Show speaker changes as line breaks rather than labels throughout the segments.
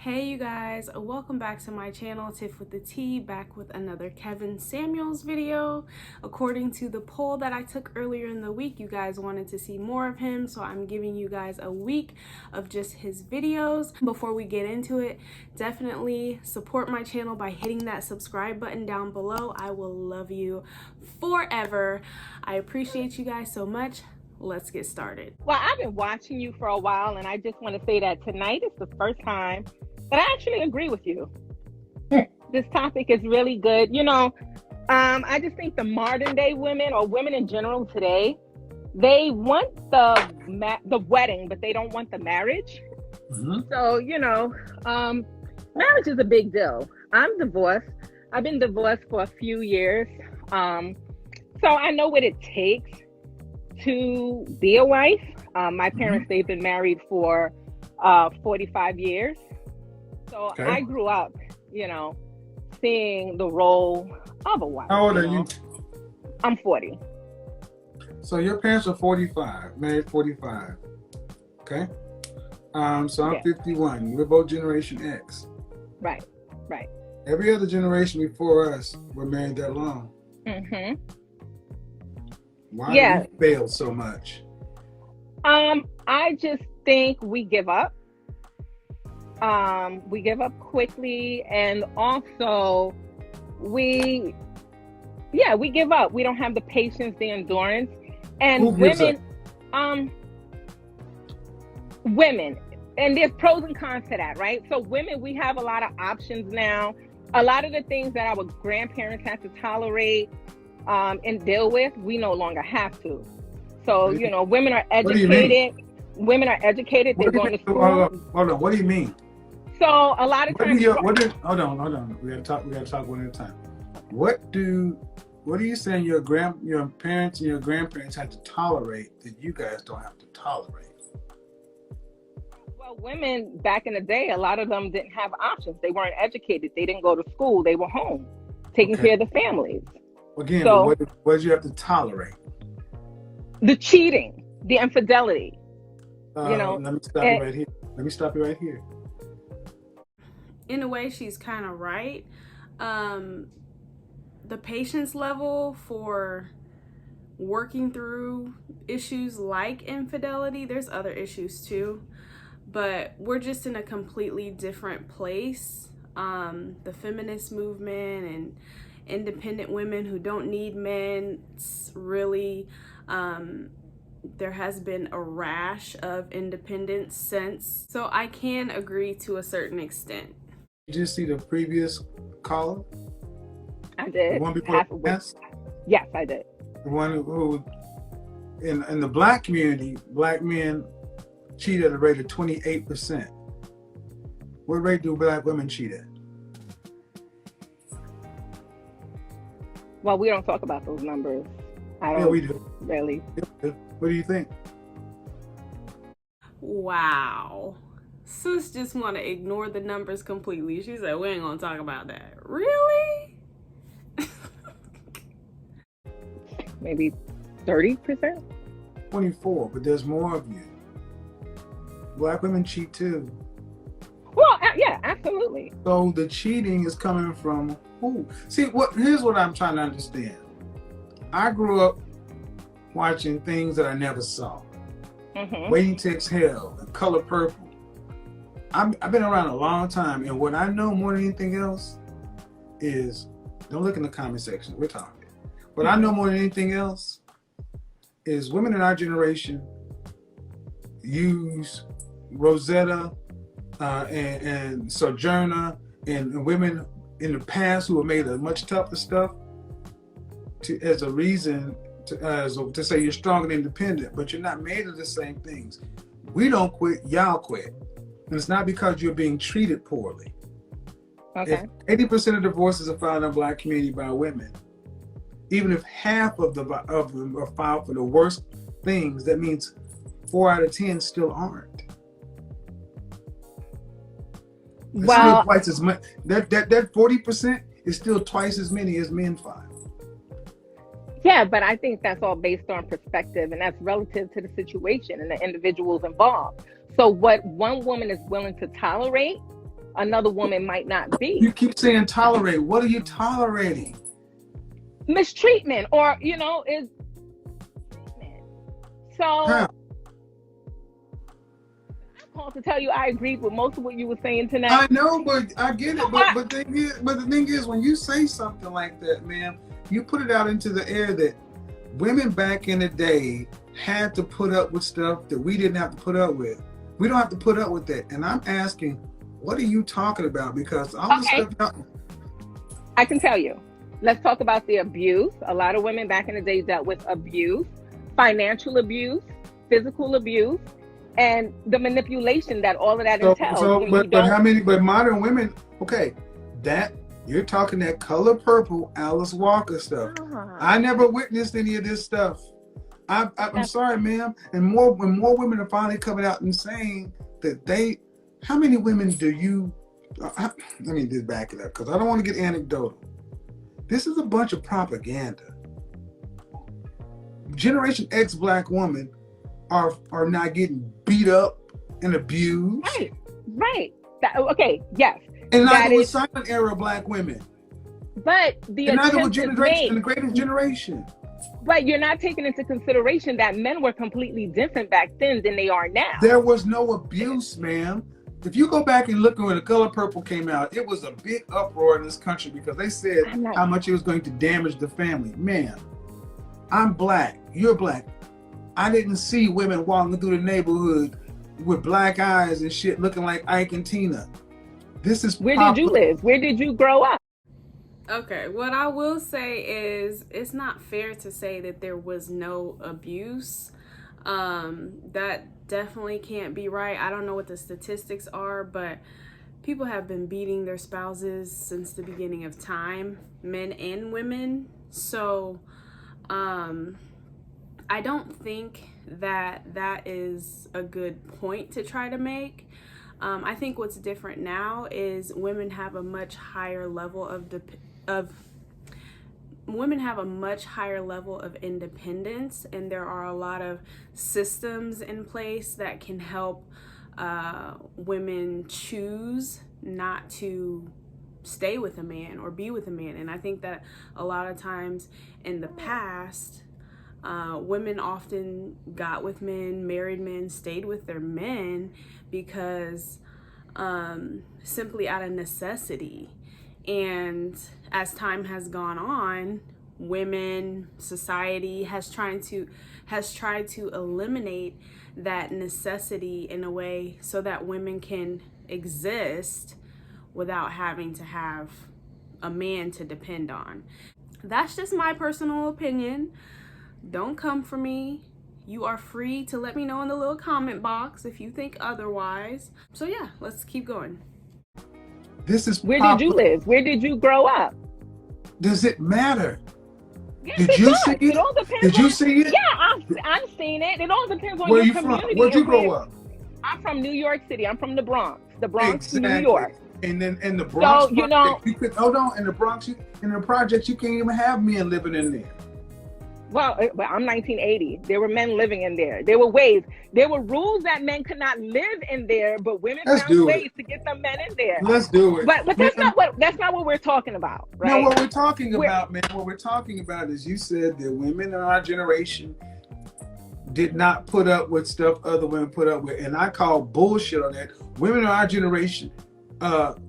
Hey you guys, welcome back to my channel, Tiff with the T, back with another Kevin Samuels video. According to the poll that I took earlier in the week, you guys wanted to see more of him, so I'm giving you guys a week of just his videos. Before we get into it, definitely support my channel by hitting that subscribe button down below. I will love you forever. I appreciate you guys so much. Let's get started.
Well, I've been watching you for a while, and I just want to say that tonight is the first time that I actually agree with you. This topic is really good. I just think the modern day women, or women in general today, they want the wedding, but they don't want the marriage. So, marriage is a big deal. I'm divorced. I've been divorced for a few years. So I know what it takes to be a wife. My parents, they've been married for 45 years. So okay. I grew up, seeing the role of a wife.
How old are you?
I'm 40.
So your parents are 45, married 45. Okay. So I'm 51. We're both Generation X.
Right.
Every other generation before us were married that long. Why do we fail so much?
I just think we give up. We give up quickly, and also we give up. We don't have the patience, the endurance. And women, and there's pros and cons to that, right? So women, we have a lot of options now. A lot of the things that our grandparents had to tolerate and deal with, we no longer have to. So, women are educated. Women are educated. They're going to school.
Hold on. What do you mean?
So a lot of times.
Hold on. We gotta talk one at a time. What are you saying your parents and your grandparents had to tolerate that you guys don't have to tolerate?
Well, women back in the day, a lot of them didn't have options. They weren't educated. They didn't go to school. They were home, taking care of the families.
Again, so, what did you have to tolerate?
The cheating, the infidelity.
Let me stop you right here.
In a way, she's kind of right. The patience level for working through issues like infidelity, there's other issues too, but we're just in a completely different place. The feminist movement and independent women who don't need men, it's really there has been a rash of independence since. So I can agree to a certain extent.
Did you see the previous caller?
I did.
The one before last?
Yes, I did.
The one who in the black community, black men cheat at a rate of 28%. What rate do black women cheat at?
Well, we don't talk about those numbers.
Yeah, we do.
Really.
What do you think?
Wow. Sis just want to ignore the numbers completely. She said, we ain't gonna talk about that. Really?
Maybe 30%?
24, but there's more of you. Black women cheat too.
Well, yeah, absolutely.
So the cheating is coming from who? See, here's what I'm trying to understand. I grew up watching things that I never saw. Waiting to Exhale, and Color Purple. I've been around a long time, and what I know more than anything else is, don't look in the comment section, we're talking. What I know more than anything else is women in our generation use Rosetta and Sojourner and women in the past who have made a much tougher stuff as a reason to say you're strong and independent, but you're not made of the same things. We don't quit, y'all quit. And it's not because you're being treated poorly.
Okay.
If 80% of divorces are filed in the black community by women, even if half of them are filed for the worst things, that means 4 out of 10 still aren't. It's still twice as much. That 40% is still twice as many as men file.
Yeah, but I think that's all based on perspective, and that's relative to the situation and the individuals involved. So what one woman is willing to tolerate, another woman might not be.
You keep saying tolerate. What are you tolerating?
Mistreatment, or is so.
Huh.
I called to tell you I agreed with most of what you were saying tonight.
I know, but I get it. But the thing is, when you say something like that, man, you put it out into the air that women back in the day had to put up with stuff that we didn't have to put up with. We don't have to put up with that. And I'm asking, what are you talking about? Because all the stuff.
I can tell you. Let's talk about the abuse. A lot of women back in the day dealt with abuse, financial abuse, physical abuse, and the manipulation that all of that entails.
But modern women, okay, that you're talking that color purple Alice Walker stuff. I never witnessed any of this stuff. I'm sorry, ma'am. And when more women are finally coming out and saying that how many women do you? Let me just back it up because I don't want to get anecdotal. This is a bunch of propaganda. Generation X Black women are not getting beat up and abused.
Right. Okay, yes.
And neither was silent era Black women.
But
neither was the greatest generation.
But you're not taking into consideration that men were completely different back then than they are now.
There was no abuse, ma'am. If you go back and look when The Color Purple came out, it was a big uproar in this country because they said how much it was going to damage the family. Ma'am, I'm Black. You're Black. I didn't see women walking through the neighborhood with black eyes and shit looking like Ike and Tina. This is
Where did you live? Where did you grow up?
Okay, what I will say is it's not fair to say that there was no abuse. That definitely can't be right. I don't know what the statistics are, but people have been beating their spouses since the beginning of time, men and women. So, I don't think that is a good point to try to make. I think what's different now is women have a much higher level of independence, and there are a lot of systems in place that can help women choose not to stay with a man or be with a man. And I think that a lot of times in the past, women often got with men, married men, stayed with their men because simply out of necessity. And as time has gone on, society has tried to eliminate that necessity in a way so that women can exist without having to have a man to depend on. That's just my personal opinion. Don't come for me. You are free to let me know in the little comment box if you think otherwise. So yeah, let's keep going.
Where did you live? Where did you grow up?
Does it matter?
Yes,
did you see it?
It all depends.
Did you see it?
Yeah, I'm seeing it. It all depends on
your
community.
From? Where'd you grow up?
I'm from New York City. I'm from the Bronx.
Exactly.
New York.
And then in the Bronx,
so,
you could hold on. In the Bronx, in the projects, you can't even have men living in there.
Well, I'm 1980. There were men living in there. There were ways. There were rules that men could not live in there, but women found ways to get some men in there.
Let's do it.
But that's not what we're talking about, right?
No, what we're talking about, man. What we're talking about is you said that women in our generation did not put up with stuff other women put up with, and I call bullshit on that. Women in our generation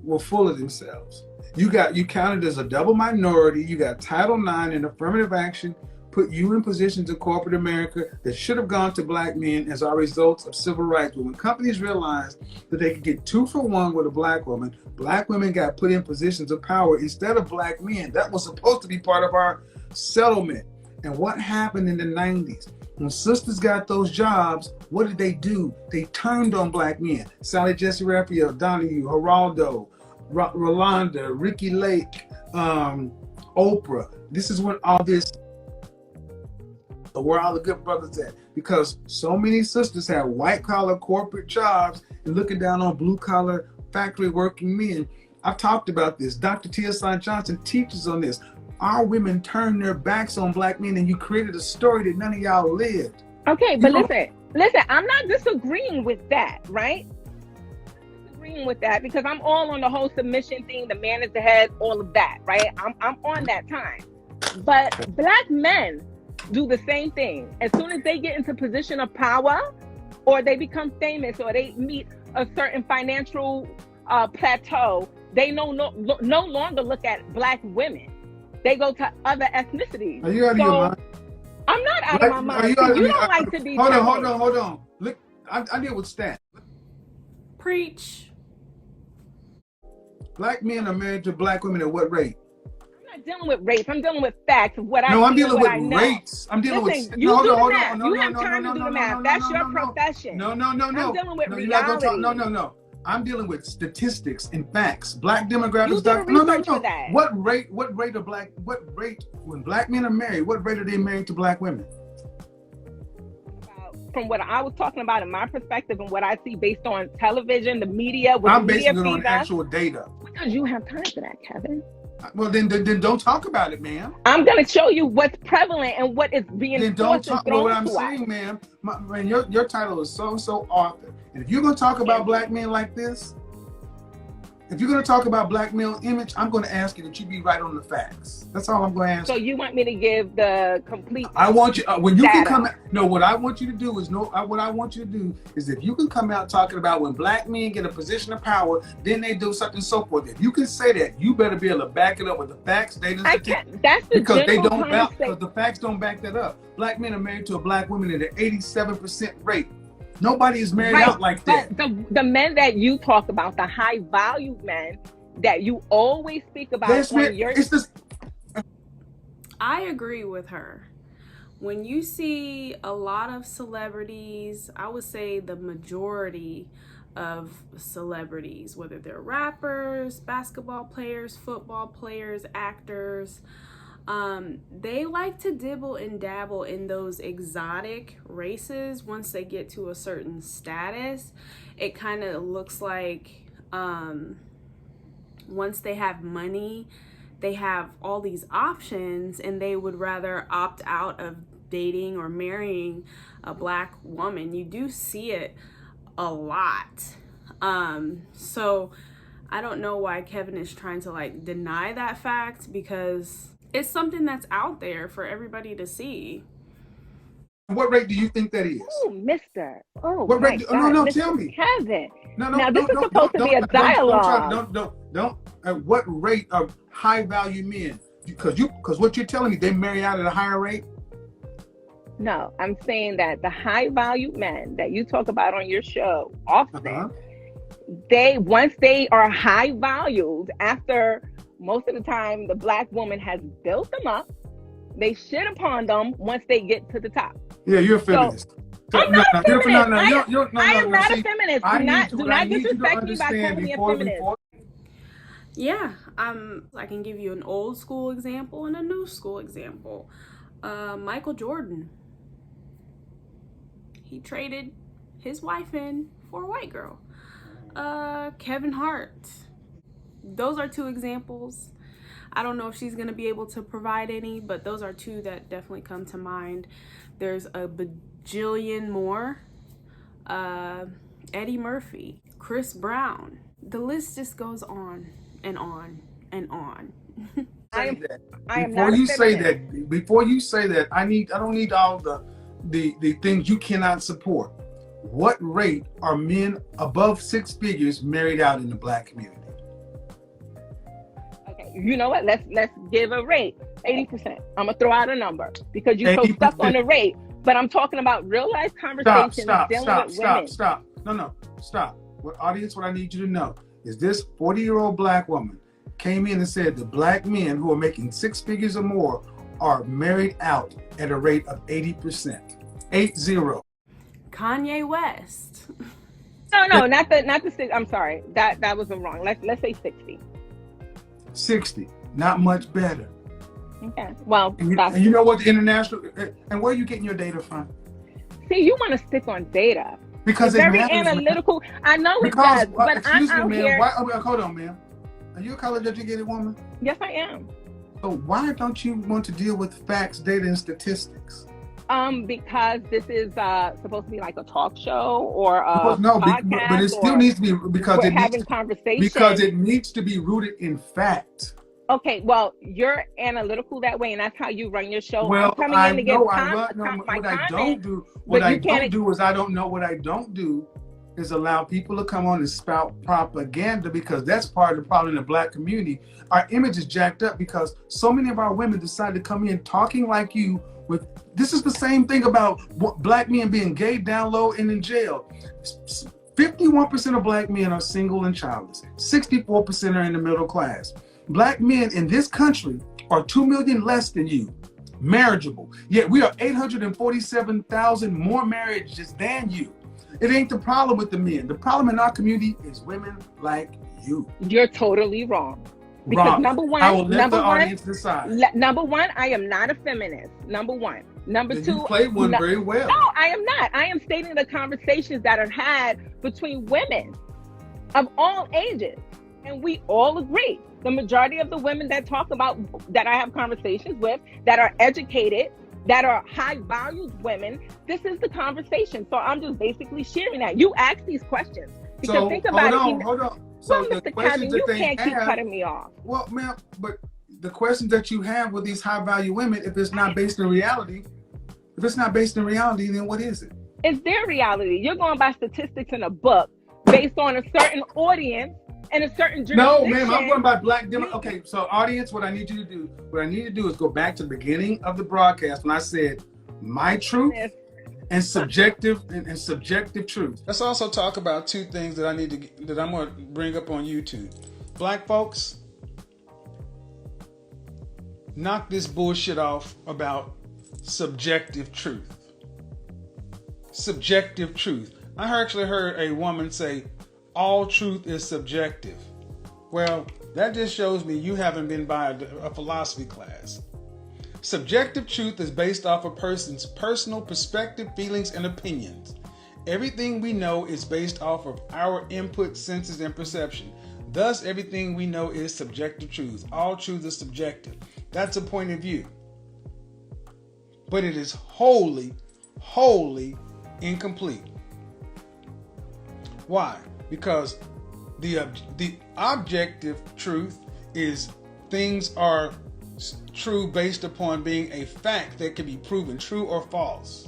were full of themselves. You counted as a double minority. You got Title IX and affirmative action put you in positions in corporate America that should have gone to Black men as our results of civil rights. But when companies realized that they could get 2 for 1 with a Black woman, Black women got put in positions of power instead of Black men. That was supposed to be part of our settlement. And what happened in the 90s? When sisters got those jobs, what did they do? They turned on Black men. Sally Jesse Raphael, Donahue, Geraldo, Rolanda, Ricky Lake, Oprah. This is when all this, where all the good brothers at, because so many sisters have white collar corporate jobs and looking down on blue collar factory working men. I've talked about this. Dr. Tia Johnson teaches on this. Our women turned their backs on Black men, and you created a story that none of y'all lived.
Okay, but listen, I'm not disagreeing with that, right? agreeing with that because I'm all on the whole submission thing, the man is the head, all of that, right? I'm on that time. But black men do the same thing. As soon as they get into position of power, or they become famous, or they meet a certain financial plateau, they no longer look at black women. They go to other ethnicities.
Are you out of your mind?
I'm not out of my mind. You don't like to be.
Hold on. Look, I deal with stats.
Preach.
Black men are married to black women at what rate?
I'm not dealing with race. I'm dealing with facts of what I know.
No, I'm dealing with rates. I'm dealing with.
You do the math. You have time to do the math. That's your profession.
No.
I'm dealing with reality.
No. I'm dealing with statistics and facts. Black demographics.
You do research for that.
What rate when black men are married? What rate are they married to black women?
From what I was talking about in my perspective and what I see based on television, the media,
I'm basing it on actual data.
Because you have time for that, Kevin.
Well, then don't talk about it, ma'am.
I'm going to show you what's prevalent and what is being.
Then don't talk about what I'm saying, ma'am. Your title is so author. And if you're going to talk about black men like this, if you're going to talk about black male image, I'm going to ask you that you be right on the facts. That's all I'm going to ask.
So you want me to give the complete?
I want you when you can come. No, what I want you to do is what I want you to do is if you can come out talking about when black men get a position of power, then they do something so forth. If you can say that, you better be able to back it up with the facts, data,
that's the
because they don't because the facts don't back that up. Black men are married to a black woman at an 87% rate. Nobody is married out like that.
The men that you talk about, the high value men that you always speak about.
I agree with her. When you see a lot of celebrities, I would say the majority of celebrities, whether they're rappers, basketball players, football players, actors, they like to dibble and dabble in those exotic races. Once they get to a certain status, it kind of looks like once they have money, they have all these options and they would rather opt out of dating or marrying a black woman. You do see it a lot. So I don't know why Kevin is trying to like deny that fact, because it's something that's out there for everybody to see.
What rate do you think that is?
Oh, mister. Oh,
what rate? No,
Mr.
tell me.
Kevin.
No.
Now, this is supposed to be a dialogue.
Don't. At what rate of high value men? Because what you're telling me, they marry out at a higher rate?
No, I'm saying that the high value men that you talk about on your show often, once they are high valued, after most of the time the black woman has built them up, they shit upon them once they get to the top.
Yeah, you're a feminist.
I'm not a feminist. I am not a feminist. Do not disrespect me by calling me a feminist.
Yeah, I can give you an old school example and a new school example. Michael Jordan. He traded his wife in for a white girl. Kevin Hart. Those are two examples. I don't know if she's going to be able to provide any, but those are two that definitely come to mind. There's a bajillion more. Eddie Murphy, Chris Brown. The list just goes on and on and on.
Before you say that, I don't need all the things you cannot support. What rate are men above six figures married out in the black community?
Okay, you know what? Let's give a rate. 80%. I'm gonna throw out a number because you're so stuck on the rate. But I'm talking about real life conversations dealing with women.
Stop. No, stop. What I need you to know is this 40-year-old black woman came in and said the black men who are making six figures or more are married out at a rate of 80%. 80.
Kanye West.
No, not the six. I'm sorry. That was wrong. Let's say 60.
60. Not much better.
Okay. Well,
and you know what the international and where are you getting your data from?
See, you want to stick on data.
Because
it's very analytical. I know it does, but I'm out here.
Hold on, ma'am. Are you a college-educated woman?
Yes, I am.
So why don't you want to deal with facts, data, and statistics?
Because this is supposed to be like a talk show or a
no,
podcast,
but it still needs to be because
we're
it
having
needs
conversation.
because it needs to be rooted in fact.
Okay, well, you're analytical that way, and that's how you run your show.
Well,
I'm coming in to give
what I don't do is I don't know what I don't do is allow people to come on and spout propaganda, because that's part of the problem in the Black community. Our image is jacked up because so many of our women decide to come in talking like you. This is the same thing about Black men being gay down low and in jail. 51% of Black men are single and childless. 64% are in the middle class. Black men in this country are 2 million less than you, marriageable. Yet we are 847,000 more marriages than you. It ain't the problem with the men. The problem in our community is women like you.
You're totally wrong. Because number one,
I will let the audience decide.
Number one, I am not a feminist. Number one. Number two,
you played one very well.
No, I am not. I am stating the conversations that are had between women of all ages. And we all agree. The majority of the women that I have conversations with, that are educated, that are high valued women, this is the conversation. So I'm just basically sharing that. You ask these questions. Because think about it.
Hold on. So
well, Mr. Kevin, you can't keep cutting me off.
Well, ma'am, but the questions that you have with these high value women, if it's not based in reality, then what is it?
It's their reality. You're going by statistics in a book based on a certain audience and a certain jurisdiction.
No, ma'am, I'm going by Black demo. Okay, so audience, what I need to do is go back to the beginning of the broadcast when I said my truth and subjective truth. Let's also talk about two things that I'm going to bring up on YouTube. Black folks, knock this bullshit off about subjective truth. Subjective truth. I actually heard a woman say, all truth is subjective. Well, that just shows me you haven't been by a philosophy class. Subjective truth is based off a person's personal perspective, feelings, and opinions. Everything we know is based off of our input, senses, and perception. Thus, everything we know is subjective truth. All truth is subjective. That's a point of view. But it is wholly, wholly incomplete. Why? Because the objective truth is things are true based upon being a fact that can be proven true or false.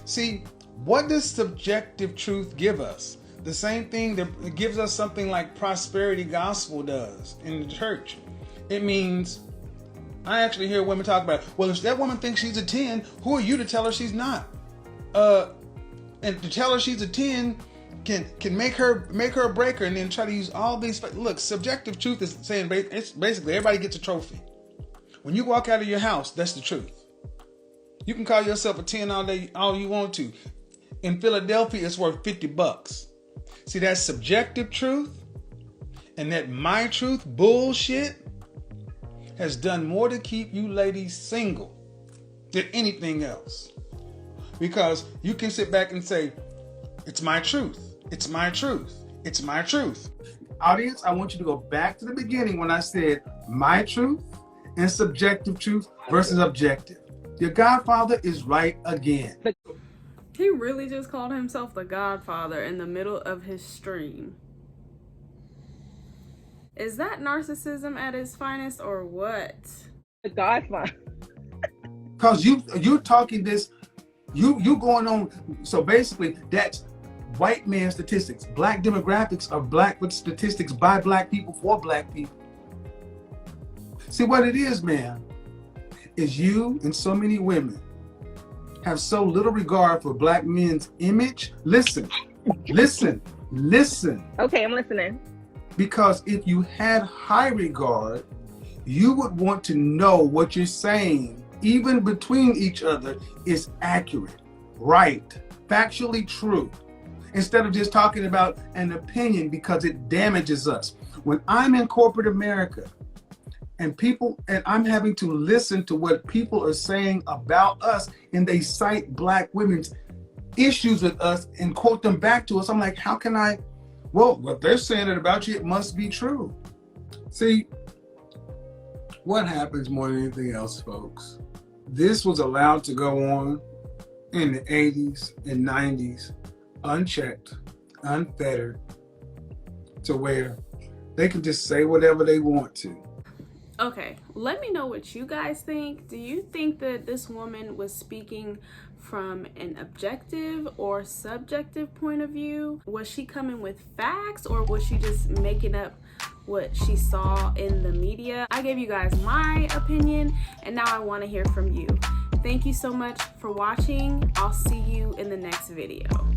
See, what does subjective truth give us? The same thing that gives us something like prosperity gospel does in the church. It means, I actually hear women talk about, well, if that woman thinks she's a 10, who are you to tell her she's not? And to tell her she's a 10 can make her a breaker, and then try to use all these. Look, subjective truth is saying it's basically everybody gets a trophy. When you walk out of your house, that's the truth. You can call yourself a 10 all day, all you want to. In Philadelphia, it's worth $50. See, that's subjective truth, and that my truth bullshit has done more to keep you ladies single than anything else. Because you can sit back and say, it's my truth. It's my truth. It's my truth. Audience, I want you to go back to the beginning when I said my truth and subjective truth versus objective. Your godfather is right again.
He really just called himself the Godfather in the middle of his stream. Is that narcissism at its finest or what?
The Godfather.
Because you're talking this, you going on. So basically, that's white man statistics. Black demographics are black with statistics by black people for black people. See what it is, man, is you and so many women have so little regard for black men's image. Listen.
Okay, I'm listening.
Because if you had high regard, you would want to know what you're saying, even between each other, is accurate, right, factually true, instead of just talking about an opinion because it damages us. When I'm in corporate America and I'm having to listen to what people are saying about us, and they cite black women's issues with us and quote them back to us, I'm like, how can I? Well, what they're saying it about you, it must be true. See, what happens more than anything else, folks, this was allowed to go on in the 80s and 90s, unchecked, unfettered, to where they can just say whatever they want to.
Okay, let me know what you guys think. Do you think that this woman was speaking from an objective or subjective point of view? Was she coming with facts, or was she just making up what she saw in the media? I gave you guys my opinion, and now I want to hear from you. Thank you so much for watching. I'll see you in the next video.